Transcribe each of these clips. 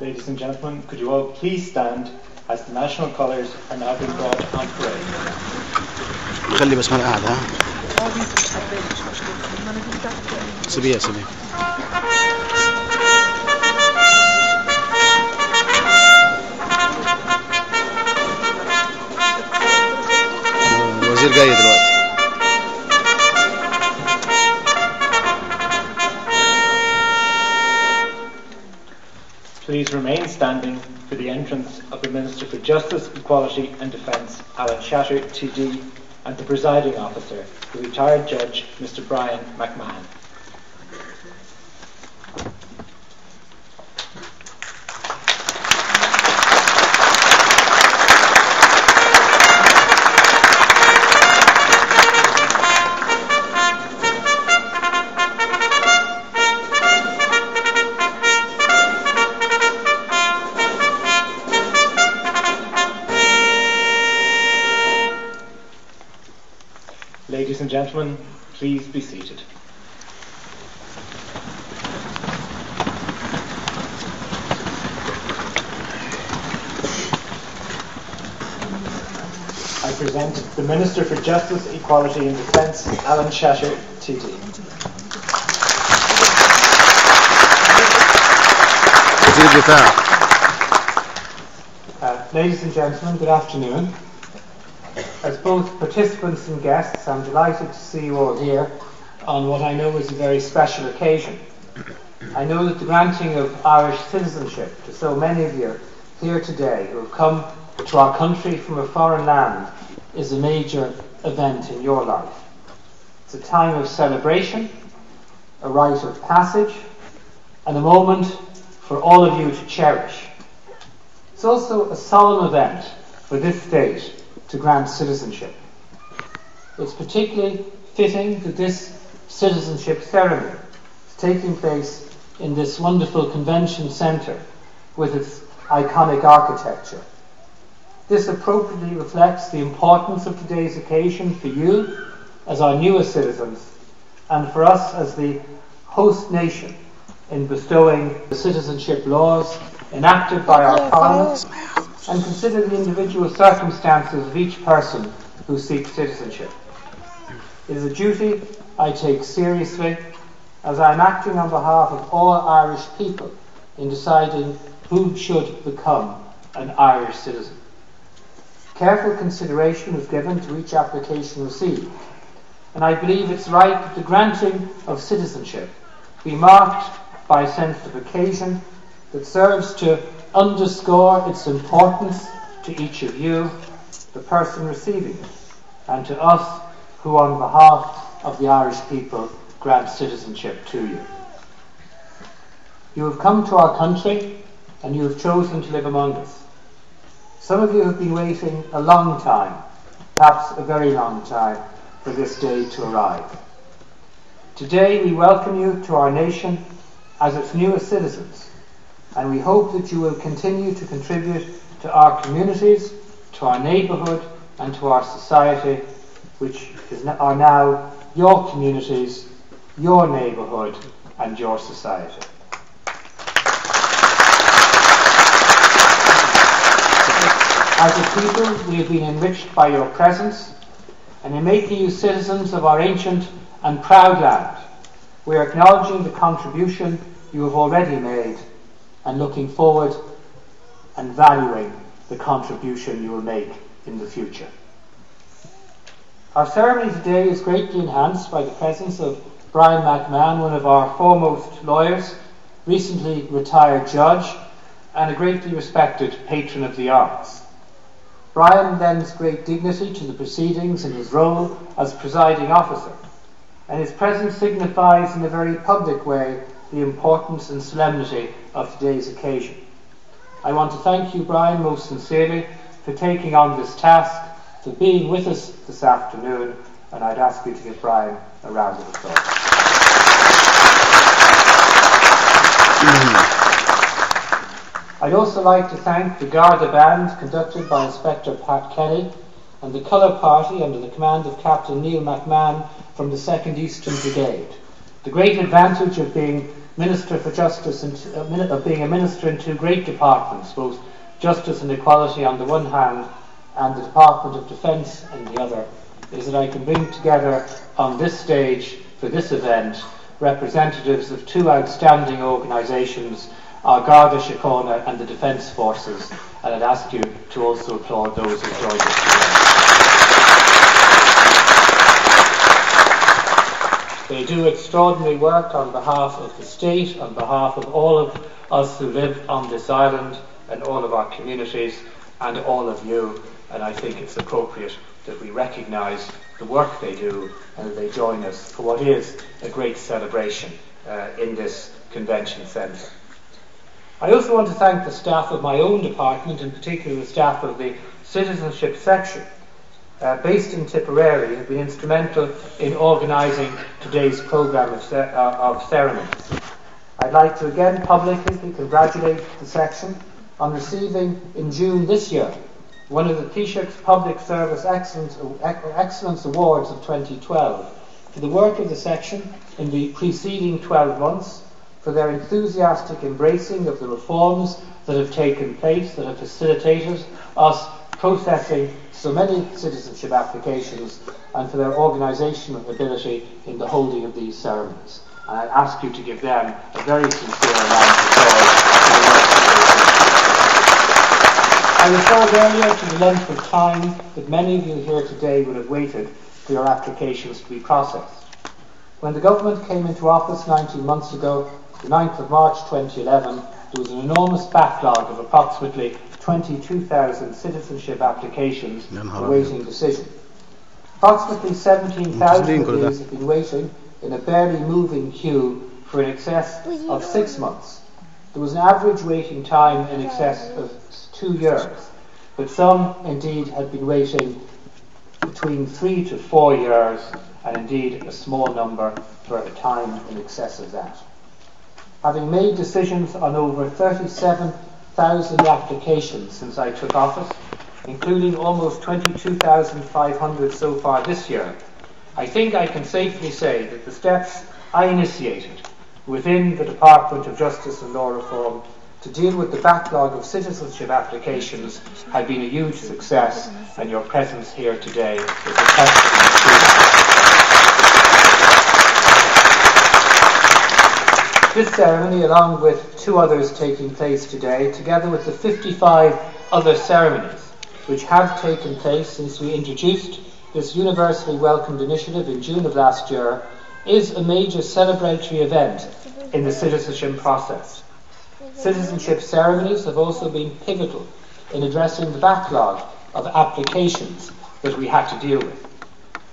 Ladies and gentlemen, could you all please stand as the national colours are now being brought on parade. خلي بس ما انا قاعد ها. سيبيها الوزير جاي دلوقتي. Please remain standing for the entrance of the Minister for Justice, Equality and Defence, Alan Shatter, TD, and the presiding officer, the retired judge, Mr. Brian McMahon. Ladies and gentlemen, please be seated. I present the Minister for Justice, Equality and Defence, Alan Shatter, TD. Ladies and gentlemen, good afternoon. As both participants and guests, I'm delighted to see you all here on what I know is a very special occasion. I know that the granting of Irish citizenship to so many of you here today who have come to our country from a foreign land is a major event in your life. It's a time of celebration, a rite of passage, and a moment for all of you to cherish. It's also a solemn event for this state to grant citizenship. It's particularly fitting that this citizenship ceremony is taking place in this wonderful convention centre with its iconic architecture. This appropriately reflects the importance of today's occasion for you as our newest citizens and for us as the host nation in bestowing the citizenship laws enacted by our Parliament and consider the individual circumstances of each person who seeks citizenship. It is a duty I take seriously as I am acting on behalf of all Irish people in deciding who should become an Irish citizen. Careful consideration was given to each application received, and I believe it's right that the granting of citizenship be marked by a sense of occasion that serves to underscore its importance to each of you, the person receiving it, and to us who on behalf of the Irish people grant citizenship to you. You have come to our country and you have chosen to live among us. Some of you have been waiting a long time, perhaps a very long time, for this day to arrive. Today we welcome you to our nation as its newest citizens, and we hope that you will continue to contribute to our communities, to our neighbourhood and to our society, which are now your communities, your neighbourhood and your society. As a people, we have been enriched by your presence, and in making you citizens of our ancient and proud land, we are acknowledging the contribution you have already made and looking forward and valuing the contribution you will make in the future. Our ceremony today is greatly enhanced by the presence of Brian McMahon, one of our foremost lawyers, recently retired judge, and a greatly respected patron of the arts. Brian lends great dignity to the proceedings in his role as presiding officer, and his presence signifies in a very public way the importance and solemnity of today's occasion. I want to thank you, Brian, most sincerely for taking on this task, for being with us this afternoon, and I'd ask you to give Brian a round of applause. I'd also like to thank the Garda Band conducted by Inspector Pat Kelly and the Colour Party under the command of Captain Neil McMahon from the 2nd Eastern Brigade. The great advantage of being Minister for Justice and of being a minister in two great departments, both Justice and Equality on the one hand and the Department of Defence on the other, is that I can bring together on this stage for this event representatives of two outstanding organisations, our Garda Síochána and the Defence Forces, and I'd ask you to also applaud those who joined us today. They do extraordinary work on behalf of the state, on behalf of all of us who live on this island and all of our communities and all of you, and I think it's appropriate that we recognise the work they do and that they join us for what is a great celebration in this convention centre. I also want to thank the staff of my own department, in particular the staff of the citizenship section, based in Tipperary, who have been instrumental in organising today's programme of ceremonies. I'd like to again publicly congratulate the section on receiving in June this year one of the Taoiseach's Public Service Excellence Awards of 2012 for the work of the section in the preceding 12 months, for their enthusiastic embracing of the reforms that have taken place, that have facilitated us processing so many citizenship applications, and for their organisational ability in the holding of these ceremonies. And I ask you to give them a very sincere round of applause for the work that they do. I referred earlier to the length of time that many of you here today would have waited for your applications to be processed. When the government came into office 19 months ago, the 9th of March 2011, there was an enormous backlog of approximately 22,000 citizenship applications awaiting decision. Approximately 17,000 of these have been waiting in a barely moving queue for in excess of 6 months. There was an average waiting time in excess of 2 years, but some indeed had been waiting between 3 to 4 years, and indeed a small number for a time in excess of that. Having made decisions on over 37,000 applications since I took office, including almost 22,500 so far this year, I think I can safely say that the steps I initiated within the Department of Justice and Law Reform to deal with the backlog of citizenship applications have been a huge success, and your presence here today is a testament to that. This ceremony, along with 2 others taking place today, together with the 55 other ceremonies which have taken place since we introduced this universally welcomed initiative in June of last year, is a major celebratory event in the citizenship process. Citizenship ceremonies have also been pivotal in addressing the backlog of applications that we had to deal with.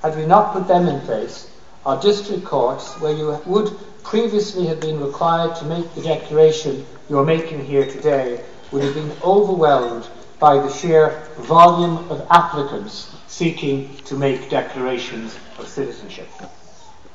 Had we not put them in place, our district courts, where you would previously have been required to make the declaration you're making here today, would have been overwhelmed by the sheer volume of applicants seeking to make declarations of citizenship.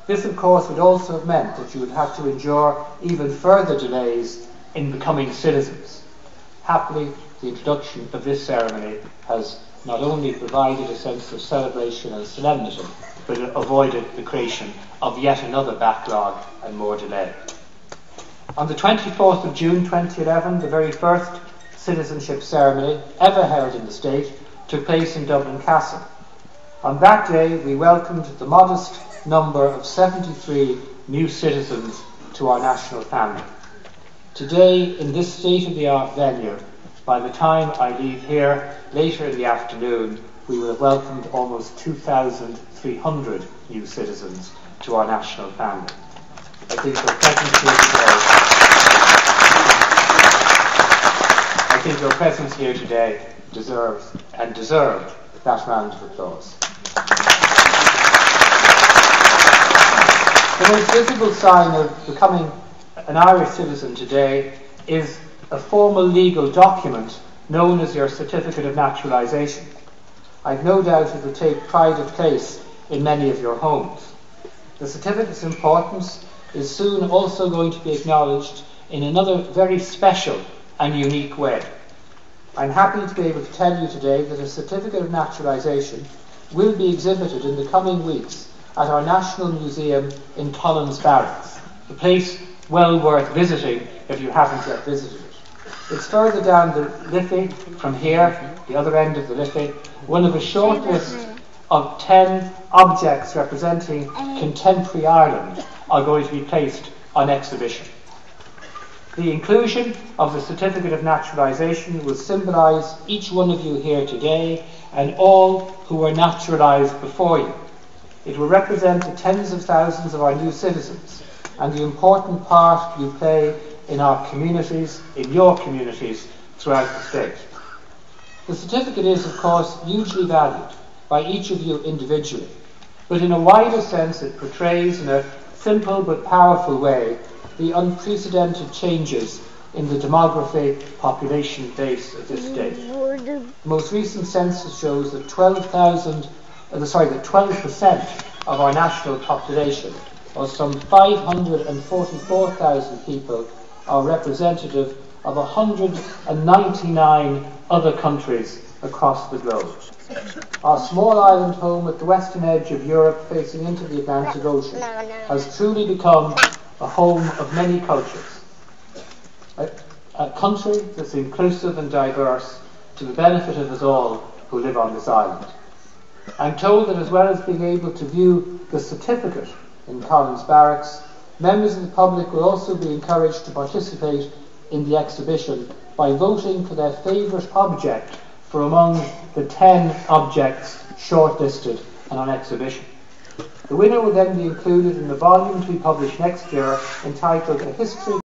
This, of course, would also have meant that you would have to endure even further delays in becoming citizens. Happily, the introduction of this ceremony has not only provided a sense of celebration and solemnity, but it avoided the creation of yet another backlog and more delay. On the 24th of June 2011, the very first citizenship ceremony ever held in the state took place in Dublin Castle. On that day, we welcomed the modest number of 73 new citizens to our national family. Today, in this state-of-the-art venue, by the time I leave here later in the afternoon, we will have welcomed almost 2,300 new citizens to our national family. I think your presence here today deserves and deserved that round of applause. The most visible sign of becoming an Irish citizen today is a formal legal document known as your Certificate of Naturalisation. I've no doubt it will take pride of place in many of your homes. The certificate's importance is soon also going to be acknowledged in another very special and unique way. I'm happy to be able to tell you today that a Certificate of Naturalisation will be exhibited in the coming weeks at our National Museum in Collins Barracks, the place well worth visiting if you haven't yet visited it. It's further down the Liffey from here, the other end of the Liffey, one of a short list of 10 objects representing contemporary Ireland are going to be placed on exhibition. The inclusion of the Certificate of Naturalisation will symbolise each one of you here today and all who were naturalised before you. It will represent the tens of thousands of our new citizens and the important part you play in our communities, in your communities throughout the state. The certificate is, of course, hugely valued by each of you individually, but in a wider sense it portrays in a simple but powerful way the unprecedented changes in the demography population base of this state. The most recent census shows that 12% of our national population, or some 544,000 people, are representative of 199 other countries across the globe. Our small island home at the western edge of Europe, facing into the Atlantic Ocean, has truly become a home of many cultures. A country that's inclusive and diverse to the benefit of us all who live on this island. I'm told that as well as being able to view the certificate in Collins Barracks, members of the public will also be encouraged to participate in the exhibition by voting for their favourite object for among the 10 objects shortlisted and on exhibition. The winner will then be included in the volume to be published next year entitled A History